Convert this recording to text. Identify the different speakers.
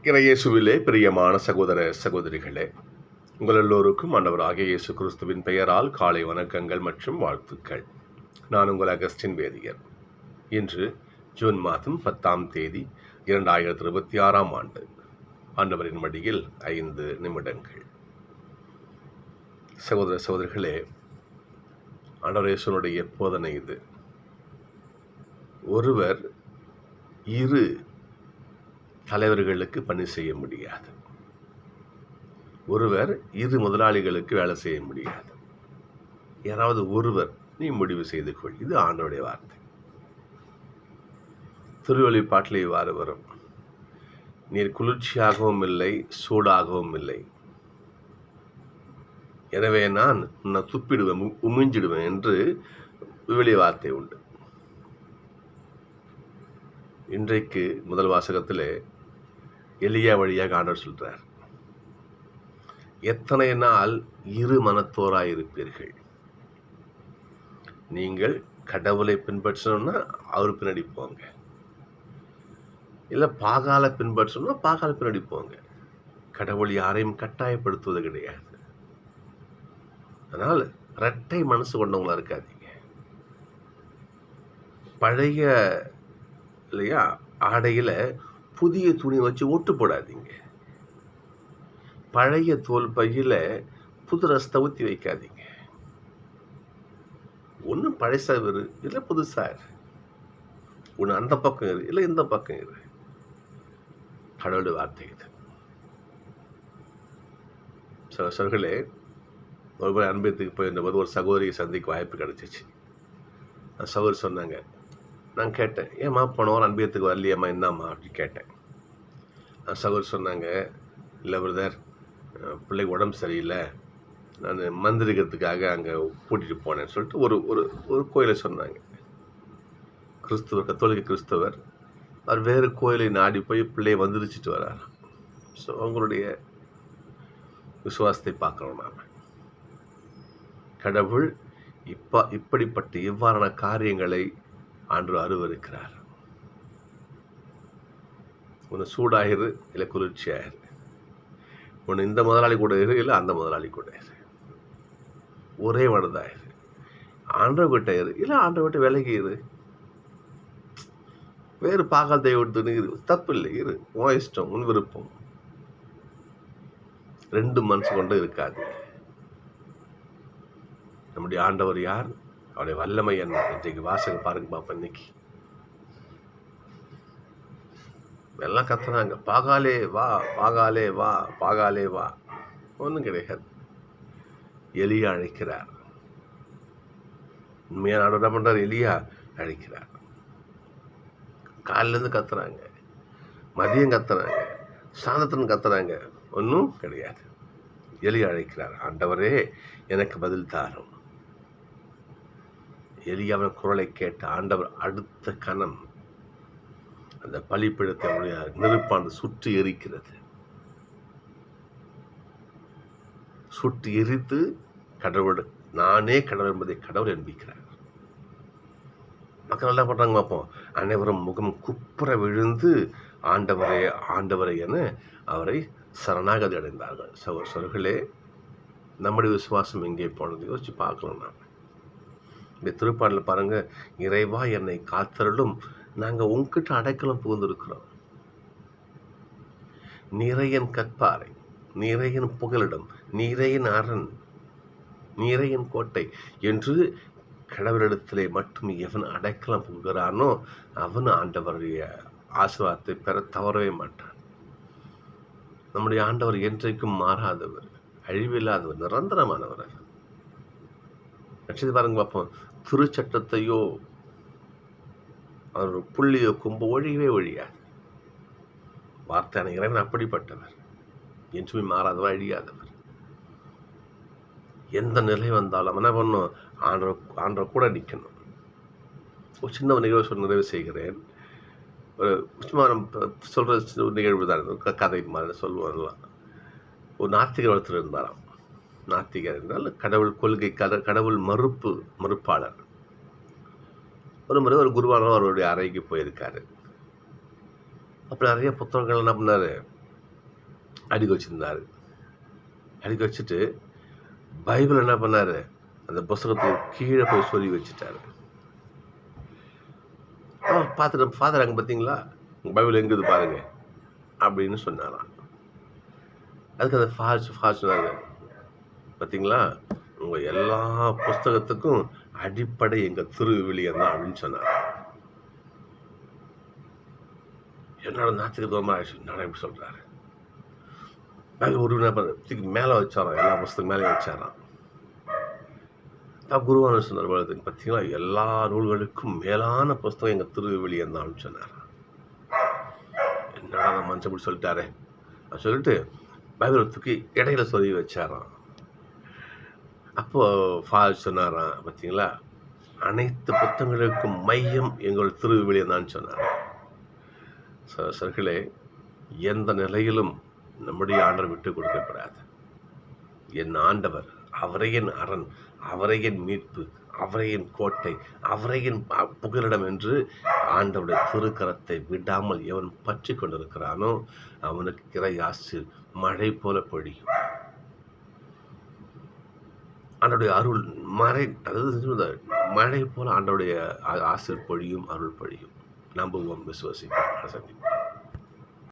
Speaker 1: இறையேசுவிலே பிரியமான சகோதர சகோதரிகளே, உங்கள் எல்லோருக்கும் ஆண்டவராகிய இயேசு கிறிஸ்துவின் பெயரால் காலை வணக்கங்கள் மற்றும் வாழ்த்துக்கள். நான் உங்கள் அகஸ்டின் வேதியர். இன்று ஜூன் மாதம் 10ஆம் தேதி 2026ஆம் ஆண்டு. ஆண்டவரின் மடியில் 5 நிமிடங்கள். சகோதர சகோதரிகளே, ஆண்டவர் இயேசுனுடைய போதனை இது. ஒருவர் இரு தலைவர்களுக்கு பணி செய்ய முடியாது. ஒருவர் இரு முதலாளிகளுக்கு வேலை செய்ய முடியாது. யாராவது ஒருவர் நீ முடிவு செய்து கொள். இது ஆண்டவருடைய வார்த்தை. திருவெளிப்பாட்டில் இவ்வாறு வரும்: நீர் குளிர்ச்சியாகவும் இல்லை, சூடாகவும் இல்லை, எனவே நான் உன்னை துப்பிடுவேன், உமிஞ்சிடுவேன் என்று விவிலிய வார்த்தை உண்டு. இன்றைக்கு முதல் வாசகத்திலே எலியா வழியாக ஆண்டவர் சொல்றார், எத்தனை நாள் இரு மனத்தோராயிருப்பீர்கள்? நீங்கள் கடவுளை பின்பற்றணும்னா அவர் பின்னாடி போங்க, இல்லை பாகால பின்பற்றணும்னா பாகால பின்னாடி போங்க. கடவுள் யாரையும் கட்டாயப்படுத்துவது கிடையாது. அதனால் இரட்டை மனசு கொண்டவங்களா இருக்காதீங்க. பழைய இல்லையா ஆடையில புதிய துணி வச்சு ஒட்டு போடாதீங்க. பழைய தோல் பையில புது ரசத்தை ஊற்றி வைக்காதீங்க. ஒன்று பழசா இரு, இல்லை புதுசா இரு. ஒன்று அந்த பக்கம் இரு, இல்லை இந்த பக்கம் இரு. கடவுளுடைய வார்த்தை இது. சொல்களே, ஒரு முறை அன்பேத்துக்கு போயிருந்தபோது ஒரு சகோதரியை சந்திக்க வாய்ப்பு கிடைச்சிச்சு. அந்த சகோதரி சொன்னாங்க, நான் கேட்டேன், ஏம்மா போன வாரம் அன்பியத்துக்கு வரலையம்மா, என்னம்மா அப்படின்னு கேட்டேன். அந்த சகோதரி சொன்னாங்க, இல்லை பிரதர், பிள்ளைக்கு உடம்பு சரியில்லை, நான் மந்திரிக்கிறதுக்காக அங்கே கூட்டிகிட்டு போனேன்னு சொல்லிட்டு ஒரு ஒரு ஒரு கோயிலை சொன்னாங்க. கிறிஸ்துவர், கத்தோலிக்க கிறிஸ்தவர், அவர் வேறு கோயிலை நாடி போய் பிள்ளையை மந்திரிச்சிட்டு வர்றார். ஸோ அவங்களுடைய விசுவாசத்தை பார்க்கணும். நாம் கடவுள் இப்படிப்பட்ட இவ்வாறான காரியங்களை ஆண்டு அருவருக்கிறார். ஒன்று சூடாயிரு, இல்லை குளிர்ச்சியாயிரு. ஒன்று இந்த முதலாளி கூட இரு, இல்லை அந்த முதலாளி கூட இரு. ஒரே மனதாயிரு. ஆண்டவர்கிட்ட இரு, இல்லை ஆண்டவர்கிட்ட விலகி இரு. வேறு பாகால் தெய்வத்துன்னு இரு, தப்பு இல்லை, இரு. உன் இஷ்டம், உன் விருப்பம். 2 மனசு கொண்டு இருக்காது. நம்முடைய ஆண்டவர் யார்? அவருடைய வல்லமை என்ன? இன்றைக்கு வாசகம் பாருங்க பாப்பா. இன்னைக்கு எல்லாம் கத்துறாங்க, பாகாலே வா, பாகாலே வா, பாகாலே வா. ஒன்றும் கிடையாது. எலியா அழைக்கிறார். உண்மையான ஆண்டவர் என்ன பண்றார்? எலியா அழைக்கிறார். காலிலேருந்து கத்துறாங்க, மதியம் கத்துறாங்க, சாயந்தரத்துன்னு கத்துறாங்க. ஒன்றும் கிடையாது. எலியா அழைக்கிறார், ஆண்டவரே எனக்கு பதில் தாரும். எலியாவின் குரலை கேட்ட ஆண்டவர் அடுத்த கணம் அந்த பலிப்பீடத்தை அவருடைய நெருப்பானது சுற்றி எரிக்கிறது. சுற்றி எரித்து கடவுள், நானே கடவுள் என்பதை கடவுள் என்பிக்கிறார். மக்கள் என்ன பண்றாங்க பார்ப்போம். அனைவரும் முகம் குப்புற விழுந்து ஆண்டவரே ஆண்டவரே என அவரை சரணாகதி அடைந்தார்கள். சகோதரர்களே, நம்முடைய விசுவாசம் எங்கே போனது யோசிச்சு பார்க்கணும். நாம் இந்த திருப்பாடலில் பாருங்க, இறைவா என்னை காத்தருளும், நாங்கள் உங்ககிட்ட அடைக்கலம் புகுந்திருக்கிறோம். நீரையன் கற்பாறை, நீரையன் புகலிடம், நீரையன் அரண், நீரையன் கோட்டை என்று கடவுளிடத்திலே மட்டும் எவன் அடைக்கலம் புகுகிறானோ அவன் ஆண்டவருடைய ஆசீர்வாதத்தை பெற தவறவே மாட்டான். நம்முடைய ஆண்டவர் என்றைக்கும் மாறாதவர், அழிவில்லாதவர், நிரந்தரமானவர். லட்சத்தை பாருங்க பார்ப்போம். திருச்சட்டத்தையோ அவர் புள்ளியோ கொம்பு ஒழியவே ஒழியாது. வார்த்தையான இறைவன் அப்படிப்பட்டவர், என்றுமே மாறாதவர், அழியாதவர். எந்த நிலை வந்தாலும் என்ன பண்ணும்? ஆண்டவர் கூட நிற்கணும். ஒரு சின்ன நிகழ்வு நிறைவு செய்கிறேன். ஒரு சும்மா நம்ம சொல்ற நிகழ்வு தான், கதை மாதிரி சொல்லுவாங்கலாம். ஒரு நாத்திகர் ஒருத்தர் இருந்தாராம். நாத்திகர் என்றால் கடவுள் கொள்கை, கடவுள் மறுப்பாளர். ஒரு முறை ஒரு குருவானவர் அவருடைய அறைக்கு போயிருக்காரு. அப்படி நிறைய புத்தகங்கள் என்ன பண்ணாரு? அடுக்கி வச்சுருந்தார். அடுக்கி வச்சுட்டு பைபிள் என்ன பண்ணார், அந்த புஸ்தகத்துக்கு கீழே போய் சொல்லி வச்சுட்டாரு. பார்த்துட்டு ஃபாதர் அங்கே பார்த்தீங்களா பைபிள் எங்குது பாருங்க அப்படின்னு சொன்னாராம். அதுக்கு அந்த ஃபாதர் சொன்னாங்க, பார்த்தீங்களா உங்கள் எல்லா புஸ்தகத்துக்கும் அடிப்படை எங்கள் திருவிவிலியம் தான் அப்படின்னு சொன்னார். என்னோட நாட்டுக்கு தோமா நான் எப்படி சொல்கிறாரு. ஒரு மேலே வச்சாராம், எல்லா புஸ்தகம் மேலே வச்சாராம். குருவான சொன்னார், பார்த்தீங்களா எல்லா நூல்களுக்கும் மேலான புஸ்தகம் எங்கள் திருவிவிலியம் தான் சொன்னார். என்னடா நான் மனுஷன் அப்படி சொல்லிட்டாரே சொல்லிட்டு பைபிள் தூக்கி இடையில சொல்லி வச்சாராம். அப்போது ஃபாதர் சொன்னாராம், பார்த்தீங்களா அனைத்து புத்தகங்களுக்கும் மையம் எங்கள் திருவிவிலியம் தான் சொன்னார். சர்களே, எந்த நிலையிலும் நம்முடைய ஆண்டவர் விட்டு கொடுக்கப்படாது. என் ஆண்டவர், அவரே என் அரண், அவரே என் மீட்பு, அவரே என் கோட்டை, அவரே என் புகலிடம் என்று ஆண்டவருடைய திருக்கரத்தை விடாமல் எவன் பற்றி கொண்டிருக்கிறானோ அவனுக்கு இறையாசி மழை போல பொழியும். ஆண்டோடைய அருள் அதாவது மழை போல ஆண்டோடைய ஆசிர் பொழியும், அருள் பொழியும். நம்புவோம், விசுவாசிப்போம், சந்திப்போம்.